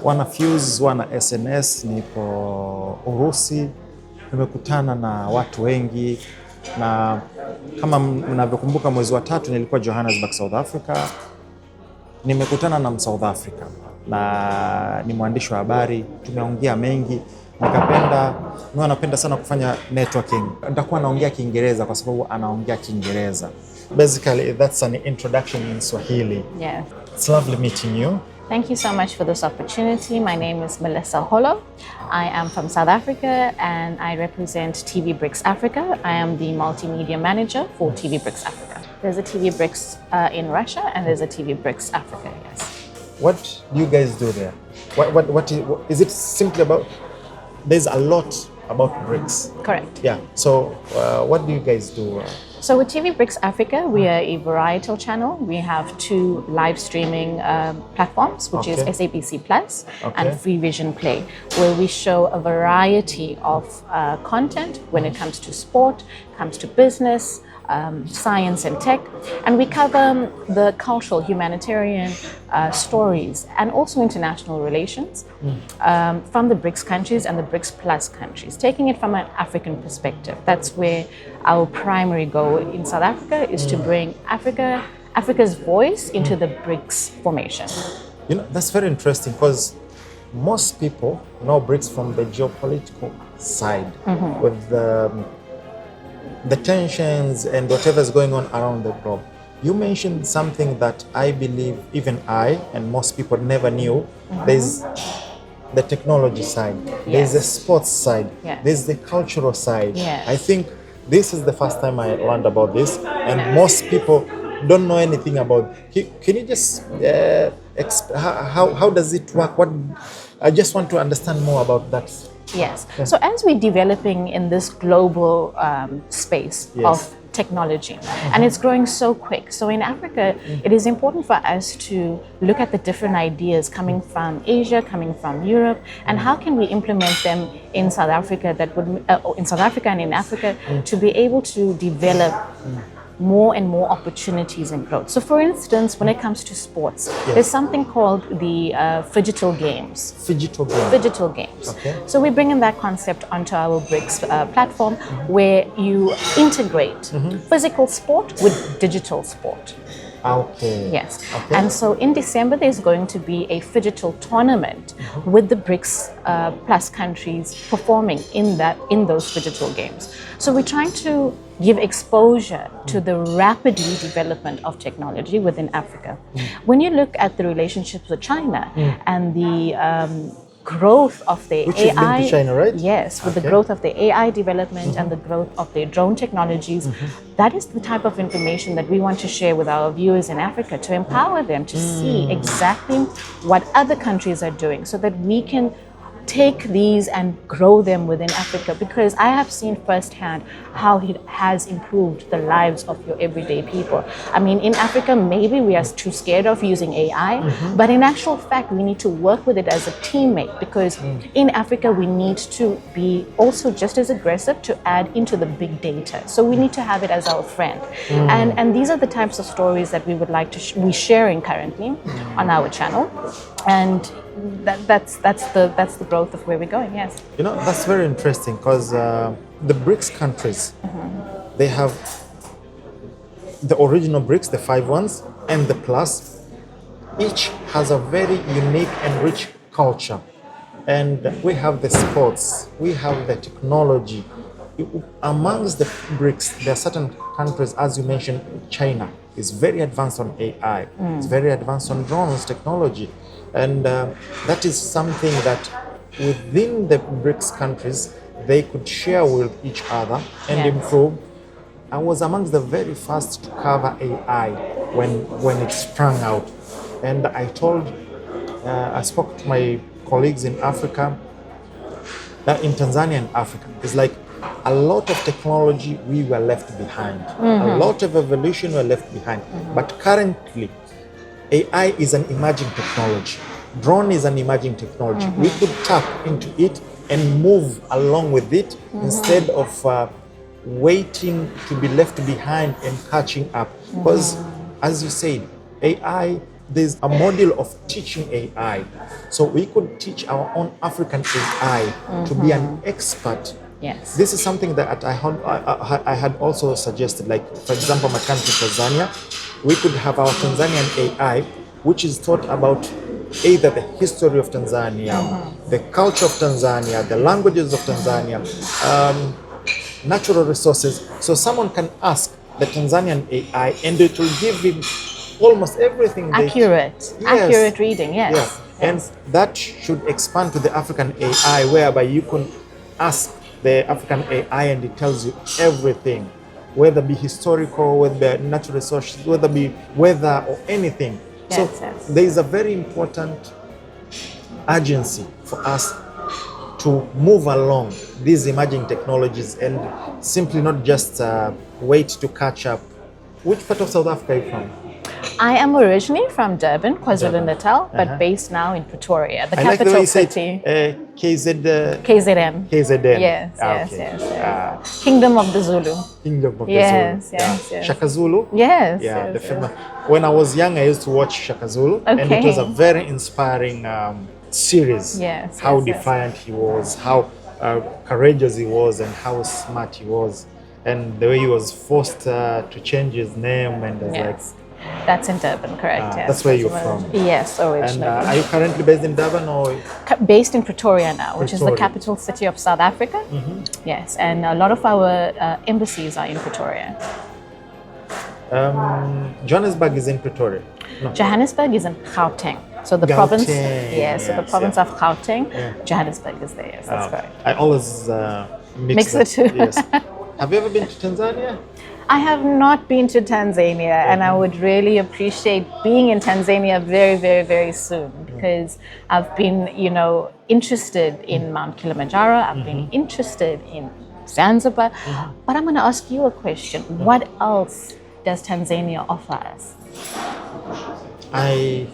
wana Fuse, wana SNS, nipo Urusi. Nimekutana na watu wengi, na kama mnavyokumbuka mwezi wa 3 nilikuwa Johannesburg, South Africa. Nimekutana na South Africa na ni mwandishi wa habari, tumeongea mengi. Napenda sana kufanya networking. Nitakuwa naongea Kiingereza kwa sababu anaongea Kiingereza. Basically, that's an introduction in Swahili. Yeah. It's lovely meeting you. Thank you so much for this opportunity. My name is Melissa Holo. I am from South Africa and I represent TV Bricks Africa. I am the multimedia manager for TV Bricks Africa. There's a TV Bricks in Russia and there's a TV Bricks Africa, yes. What do you guys do there? What is it simply about? There's a lot about bricks. Correct. Yeah. So what do you guys do? So with TV Bricks Africa, we are a varietal channel. We have 2 live streaming platforms, which is SABC Plus and Free Vision Play, where we show a variety of content when it comes to sport, comes to business, science and tech, and we cover the cultural, humanitarian stories and also international relations from the BRICS countries and the BRICS Plus countries, taking it from an African perspective. That's where our primary goal in South Africa is to bring Africa's voice into the BRICS formation. You know, that's very interesting because most people know BRICS from the geopolitical side with the tensions and whatever's going on around the globe. You mentioned something that I believe even I and most people never knew. There's the technology side, there's the sports side, there's the cultural side. I think this is the first time I learned about this, and most people don't know anything about it. Can you just how does it work? I just want to understand more about that. Yes. So as we're developing in this global space of technology, and it's growing so quick. So in Africa, it is important for us to look at the different ideas coming from Asia, coming from Europe, and how can we implement them in South Africa in South Africa and in Africa to be able to develop more and more opportunities and growth. So for instance, when it comes to sports, there's something called the phygital games. Phygital games. Okay. So we bring in that concept onto our BRICS platform where you integrate physical sport with digital sport. Okay. Yes. Okay. And so in December, there's going to be a phygital tournament with the BRICS Plus countries performing in those phygital games. So we're trying to give exposure to the rapidly development of technology within Africa. When you look at the relationships with China and the growth of the Which AI, you've been to China, right? Yes, with the growth of the AI development and the growth of the drone technologies, that is the type of information that we want to share with our viewers in Africa to empower them to see exactly what other countries are doing so that we can take these and grow them within Africa, because I have seen firsthand how it has improved the lives of your everyday people. I mean, in Africa, maybe we are too scared of using AI, but in actual fact, we need to work with it as a teammate, because in Africa, we need to be also just as aggressive to add into the big data. So we need to have it as our friend. And these are the types of stories that we would like to be sharing currently on our channel. And that's the growth of where we're going. Yes. You know, that's very interesting because the BRICS countries, they have the original BRICS, the 5 ones, and the Plus. Each has a very unique and rich culture, and we have the sports, we have the technology. Amongst the BRICS, there are certain countries, as you mentioned, China is very advanced on AI, it's very advanced on drones technology. And that is something that within the BRICS countries, they could share with each other and improve. I was amongst the very first to cover AI when it sprung out. And I spoke to my colleagues in Africa, in Tanzania and Africa. It's like a lot of technology we were left behind. A lot of evolution were left behind. But currently, AI is an emerging technology. Drone is an emerging technology. We could tap into it and move along with it instead of waiting to be left behind and catching up. Because, as you said, AI there's a module of teaching AI. So we could teach our own African AI to be an expert. Yes. This is something that I had also suggested, like, for example, my country, Tanzania, we could have our Tanzanian AI, which is taught about either the history of Tanzania, the culture of Tanzania, the languages of Tanzania, natural resources. So someone can ask the Tanzanian AI and it will give him almost everything. Accurate reading, yes. Yes. And that should expand to the African AI, whereby you can ask the African AI and it tells you everything, whether it be historical, whether be natural resources, whether it be weather or anything. So there is a very important urgency for us to move along these emerging technologies and simply not just wait to catch up. Which part of South Africa are you from? I am originally from Durban, KwaZulu-Natal, but based now in Pretoria, the I like the way capital you said, city. KZN. Yes, Kingdom of the Zulu. Kingdom of Yes, the Zulu. yes. Shaka Zulu. Yes. Yeah, the film. When I was young, I used to watch Shaka Zulu, and it was a very inspiring series. Yes. How defiant he was, how courageous he was, and how smart he was, and the way he was forced to change his name and like. That's in Durban, correct? Yes. That's where you're from. Yes, originally. And are you currently based in Durban or? Based in Pretoria now, which is the capital city of South Africa. Yes, and a lot of our embassies are in Pretoria. Johannesburg is in Pretoria. No. Johannesburg is in Gauteng. So the province, so the province of Gauteng, Johannesburg is there. Yes, that's correct. I always mix the two. Yes. Have you ever been to Tanzania? I have not been to Tanzania, and I would really appreciate being in Tanzania very, very, very soon, because I've been, interested in Mount Kilimanjaro. I've been interested in Zanzibar. But I'm going to ask you a question. What else does Tanzania offer us? I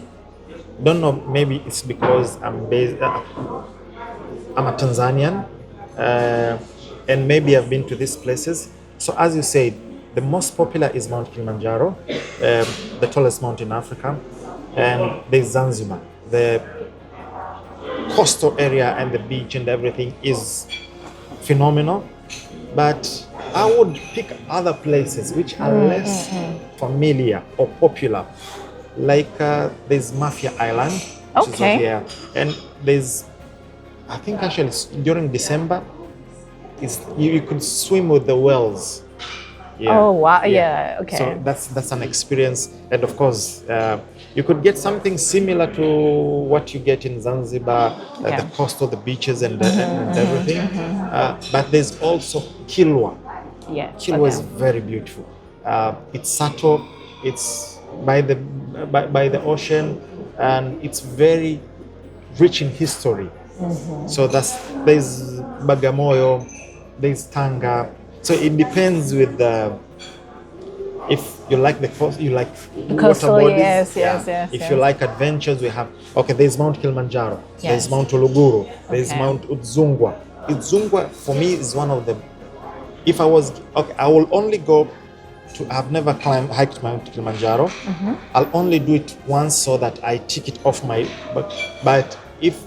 don't know. Maybe it's because I'm a Tanzanian, and maybe I've been to these places. So as you said, the most popular is Mount Kilimanjaro, the tallest mountain in Africa, and there's Zanzibar. The coastal area and the beach and everything is phenomenal, but I would pick other places which are less familiar or popular, like there's Mafia Island, which is over here, and there's, I think actually during December, you could swim with the whales. Yeah. Oh wow! Yeah. Okay. So that's an experience, and of course, you could get something similar to what you get in Zanzibar, the coast of the beaches and everything. But there's also Kilwa. Yeah. Kilwa is very beautiful. It's subtle. It's by the ocean, and it's very rich in history. So there's Bagamoyo, there's Tanga. So it depends with if you like the coast, you like water bodies. Yes. If you like adventures, we have there's Mount Kilimanjaro, there's Mount Uluguru, there's Mount Udzungwa. Udzungwa for me is one of the. If I was I will only go to. I've never hiked Mount Kilimanjaro. I'll only do it once so that I tick it off my. But if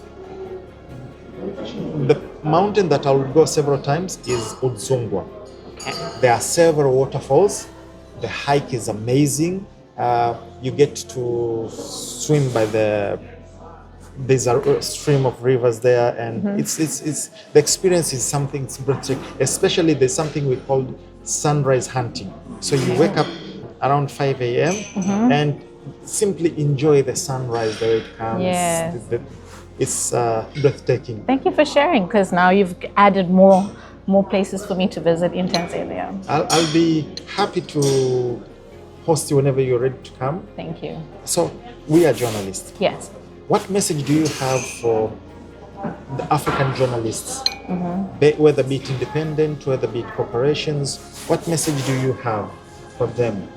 the mountain that I would go several times is Udzungwa. There are several waterfalls. The hike is amazing. You get to swim by there's a stream of rivers there, and it's the experience is something breathtaking. Especially there's something we call sunrise hunting. So you wake up around 5 a.m. and simply enjoy the sunrise the way it comes. Yes. It's breathtaking. Thank you for sharing, because now you've added more places for me to visit in Tanzania. I'll be happy to host you whenever you're ready to come. Thank you. So we are journalists. Yes. What message do you have for the African journalists, whether be it independent, whether be it corporations? What message do you have for them?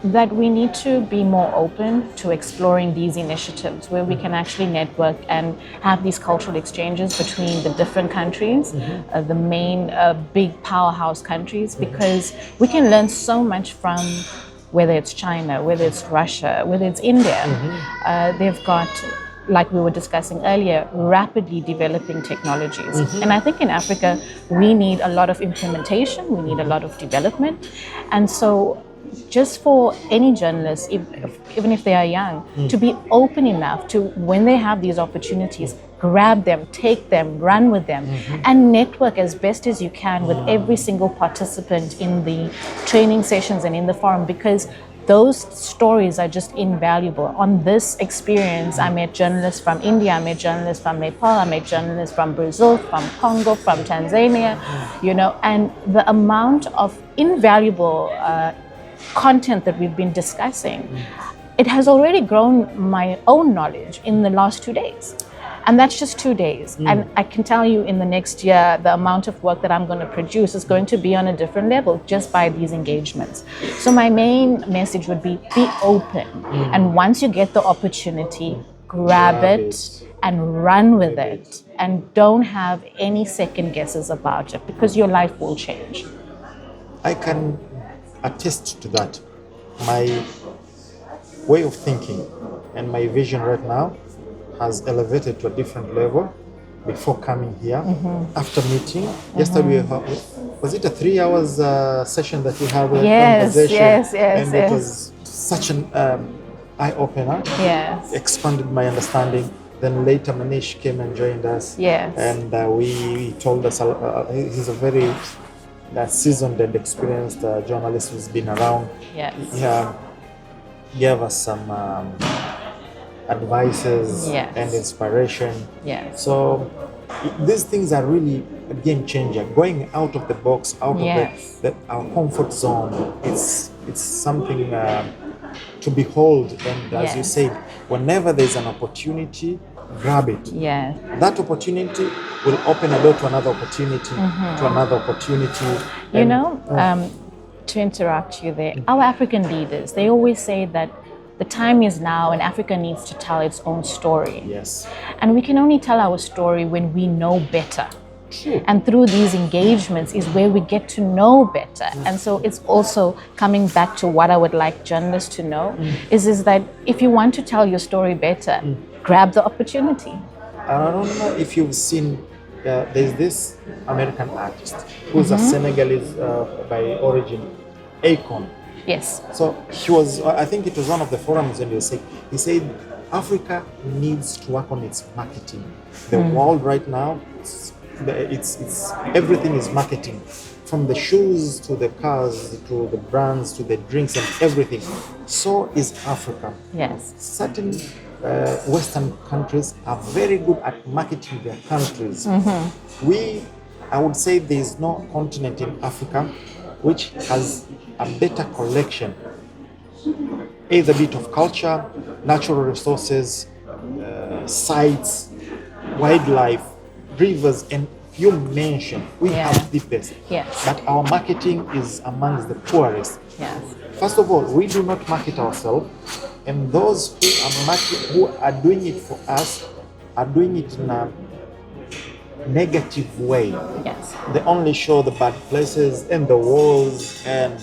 That we need to be more open to exploring these initiatives where we can actually network and have these cultural exchanges between the different countries, the main big powerhouse countries, because we can learn so much from whether it's China, whether it's Russia, whether it's India. They've got, like we were discussing earlier, rapidly developing technologies. And I think in Africa, we need a lot of implementation, we need a lot of development. And so just for any journalist, even if they are young, to be open enough to, when they have these opportunities, grab them, take them, run with them, and network as best as you can with every single participant in the training sessions and in the forum, because those stories are just invaluable. On this experience, I met journalists from India, I met journalists from Nepal, I met journalists from Brazil, from Congo, from Tanzania, and the amount of invaluable content that we've been discussing, it has already grown my own knowledge in the last 2 days. And that's just 2 days. And I can tell you in the next year, the amount of work that I'm going to produce is going to be on a different level just by these engagements. So my main message would be open. And once you get the opportunity, grab it and run with it. And don't have any second guesses about it, because your life will change. I can attest to that. My way of thinking and my vision right now has elevated to a different level before coming here. After meeting, yesterday, was it a 3 hours session that we had a conversation? Yes. It was such an eye-opener. Yes. Expanded my understanding. Then later Manish came and joined us. Yes. And he told us, he's a very seasoned and experienced journalist who's been around. Yes. He gave us some advices and inspiration. Yes. So these things are really a game changer. Going out of the box, out of our comfort zone. It's something to behold. And as you said, whenever there's an opportunity, grab it. Yes. That opportunity will open a door to another opportunity, to another opportunity. To interrupt you there, our African leaders, they always say that the time is now and Africa needs to tell its own story. Yes. And we can only tell our story when we know better. True. And through these engagements is where we get to know better. And so it's also coming back to what I would like journalists to know is that if you want to tell your story better, grab the opportunity. I don't know if you've seen, there's this American artist who's a Senegalese by origin, Akon. Yes. So he was, I think it was one of the forums when he said Africa needs to work on its marketing. The world right now, it's everything is marketing, from the shoes to the cars to the brands to the drinks and everything. So is Africa. Yes. Certain Western countries are very good at marketing their countries. I would say there is no continent in Africa which has a better collection, either bit of culture, natural resources, sites, wildlife, rivers, and you mentioned we have the best. Yes. But our marketing is amongst the poorest. Yes. First of all, we do not market ourselves, and those who are doing it for us are doing it in a negative way. Yes. They only show the bad places and the walls and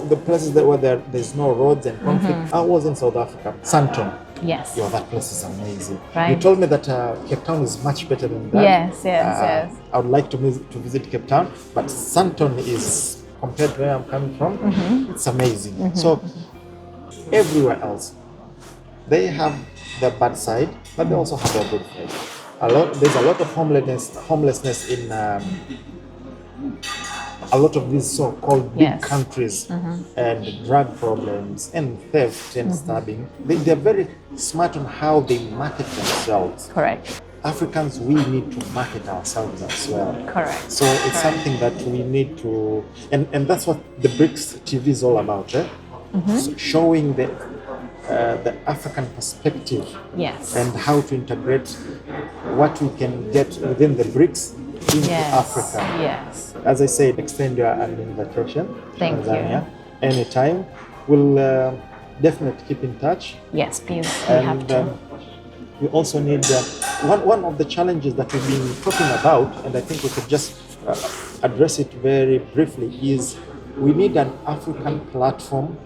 the places where there's no roads and conflict. I was in South Africa, Sandton. Yes. Yo, that place is amazing. Right. You told me that Cape Town is much better than that. Yes. I would like to visit Cape Town, but Sandton is, compared to where I'm coming from, it's amazing. So everywhere else, they have the bad side, but they also have their good side. There's a lot of homelessness in a lot of these so-called big countries, and drug problems and theft and stabbing. They're very smart on how they market themselves. Correct. Africans, we need to market ourselves as well. Correct. So it's something that we need to, and that's what the BRICS TV is all about, so showing the African perspective, and how to integrate what we can get within the BRICS into Africa. Yes. As I said, extend an invitation. Thank Tanzania. Anytime. We'll definitely keep in touch. Yes, please. We have to. We also need one of the challenges that we've been talking about, and I think we could just address it very briefly, is we need an African platform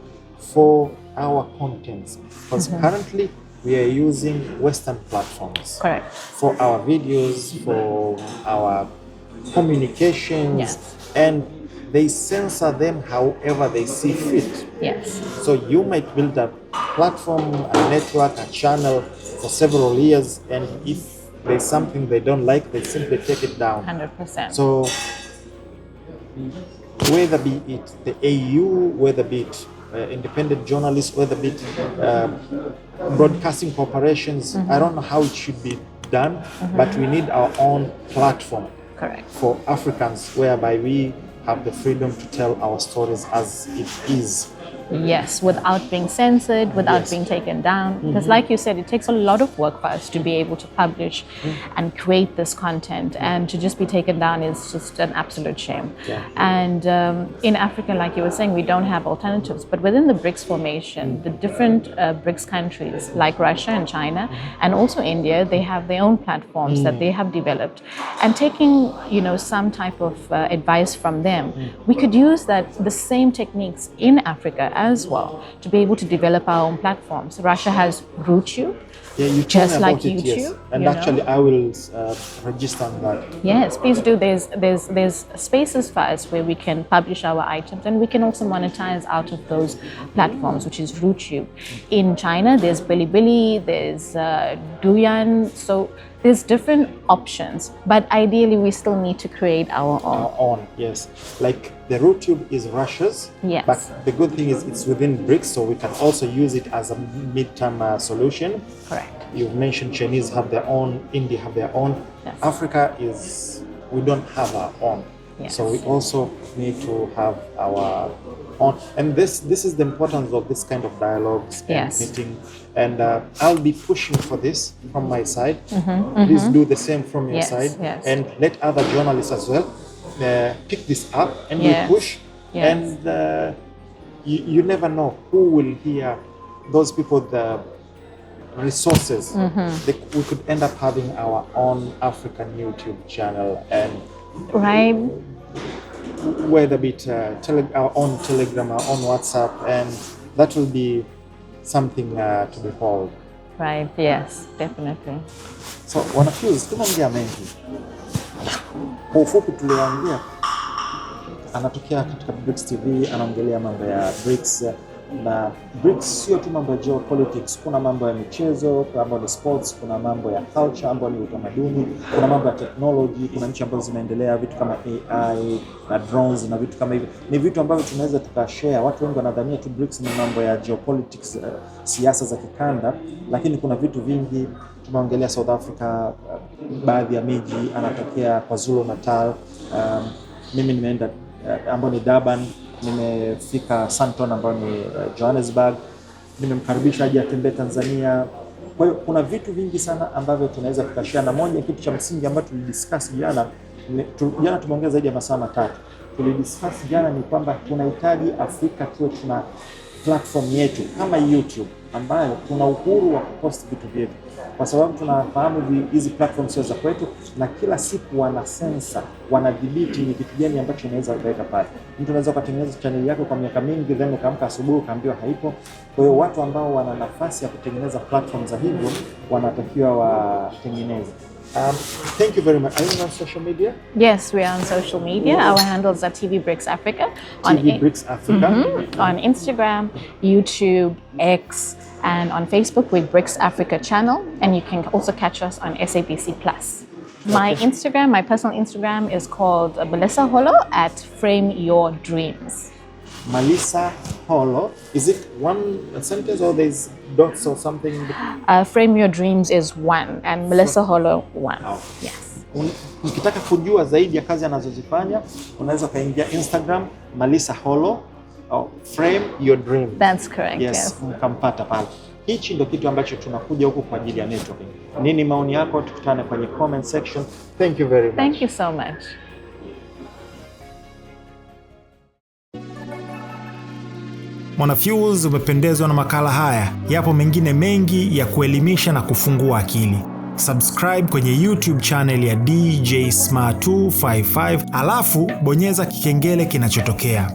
for our contents, because currently we are using Western platforms. Correct. For our videos, for our communications, Yes. and they censor them however they see fit. Yes. So you might build a platform, a network, a channel for several years, and if there's something they don't like, they simply take it down. 100%. So whether be it the AU, whether be it independent journalists, whether be it broadcasting corporations, I don't know how it should be done, but we need our own platform. Correct. For Africans, whereby we have the freedom to tell our stories as it is. Yes, without being censored, without Yes. being taken down. Because like you said, it takes a lot of work for us to be able to publish and create this content, and to just be taken down is just an absolute shame. Yeah. And in Africa, like you were saying, we don't have alternatives. But within the BRICS formation, the different BRICS countries like Russia and China, and also India, they have their own platforms that they have developed. And taking, some type of advice from them, we could use the same techniques in Africa as well to be able to develop our own platforms. Russia has YouTube, Yeah, you just told me like about it, YouTube. yes. And actually, I will register on that. Yes, please do. There's spaces for us where we can publish our items, and we can also monetize out of those platforms, which is YouTube. In China, there's Bilibili, there's Douyin. So there's different options, but ideally we still need to create our own. Our own, yes. Like the YouTube is Russia's, Yes. but the good thing is it's within BRICS, so we can also use it as a midterm solution. Correct. You've mentioned Chinese have their own, India have their own. Yes. Africa we don't have our own. Yes. So we also need to have our own. And this is the importance of this kind of dialogues and Yes. meeting. And I'll be pushing for this from my side. Please do the same from your Yes, side. yes. And let other journalists as well pick this up, and Yes. we push. Yes. And you never know who will hear those people, the resources. We could end up having our own African YouTube channel, and Right. whether be it our own Telegram, our own WhatsApp, and that will be something to behold. Right. Yes, definitely. So wanafunzi tumeongea mengi, kwa ufupi tulioongea, anatokea katika BRICS TV, anaongelea mambo ya BRICS, na BRICS sio tu mambo ya geopolitics, kuna mambo ya michezo, kuna mambo ya sports, kuna mambo ya culture ambayo ni utamaduni, kuna mambo ya technology, kuna nchi ambazo zinaendelea vitu kama AI na drones na vitu kama hivyo. Ni vitu ambavyo tunaweza tukashare. Watu wengi wanadhania tu BRICS ni mambo ya geopolitics, siasa za kikanda, lakini kuna vitu vingi. Tumeongelea South Africa, baadhi ya miji, anatokea KwaZulu Natal, mimi nimeenda ambao ni Durban, nimefika Sandton ambao ni Johannesburg, nimemkaribisha aje atembee Tanzania. Kwa hiyo kuna vitu vingi sana ambavyo tunaweza tukashare, na moja kitu cha msingi ambacho tulidiscuss jana tumeongea zaidi ya masaa matatu. Tulidiscuss jana ni kwamba tunahitaji Afrika tuwe tuna platform yetu kama YouTube ambayo tuna uhuru wa kupost vitu vyetu, kwa sababu tunafahamu hizi platforms sio za kwetu, na kila siku wana sensor, wanadhibiti ni kitu gani ambacho inaweza kuleta pale. Mtu anaweza kutengeneza channel yako kwa miaka mingi, then ukaamka asubuhi ukaambiwa haipo. Kwa hiyo watu ambao wana nafasi ya kutengeneza platforms za hivyo wanatakiwa watengeneze. Thank you very much. Are you on social media? Yes, we are on social media. Our handles are TV BRICS Africa. TV BRICS Africa. On Instagram, YouTube, X, and on Facebook with BRICS Africa channel. And you can also catch us on SABC Plus. My Instagram, my personal Instagram is called Melissa Holo at Frame Your Dreams. Melissa Holo. Is it one sentence or there's dots or something? Frame Your Dreams is one, and Melissa Holo one. Oh. Yes. Ukitaka kujua zaidi ya kazi anazozifanya, unaweza kaingia Instagram Melissa Holo au Frame Your Dream. That's correct. Yes, mkampata pale. Hichi ndio kitu ambacho tunakuja huku kwa ajili ya networking. Nini maoni yako? Tukutane kwenye comment section. Thank you very much. Thank you so much. Mwanafuels, umependezwa na makala haya? Yapo mengine mengi ya kuelimisha na kufungua akili. Subscribe kwenye YouTube channel ya Djsma 255, alafu bonyeza kikengele kinachotokea.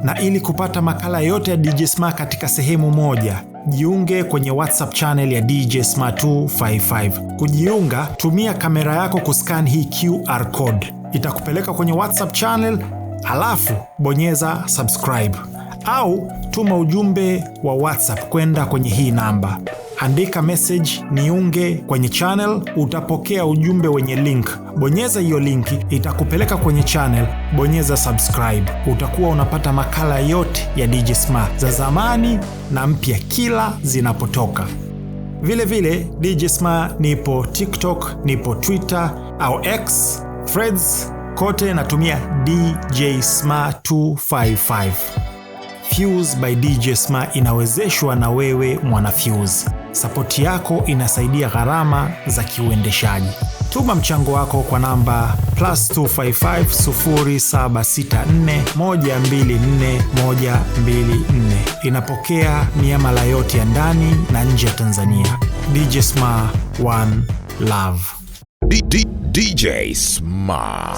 Na ili kupata makala yote ya Djsma katika sehemu moja, jiunge kwenye WhatsApp channel ya Djsma 255. Kujiunga, tumia kamera yako kuscan hii QR code. Itakupeleka kwenye WhatsApp channel, alafu bonyeza subscribe. Au tuma ujumbe wa WhatsApp kwenda kwenye hii namba. Andika message niunge kwenye channel, utapokea ujumbe wenye link. Bonyeza hiyo link, itakupeleka kwenye channel, bonyeza subscribe. Utakuwa unapata makala yote ya Djsma za zamani na mpya kila zinapotoka. Vile vile Djsma nipo TikTok, nipo Twitter au X, Threads, kote natumia Djsma 255. Fuse by Djsma inawezeshwa na wewe mwana Fuse. Sapoti yako inasaidia gharama za kiuendeshaji. Tuma mchango wako kwa namba +255 0764124124. Inapokea miamala yote ya ndani na nje ya Tanzania. Djsma, one love. Djsma.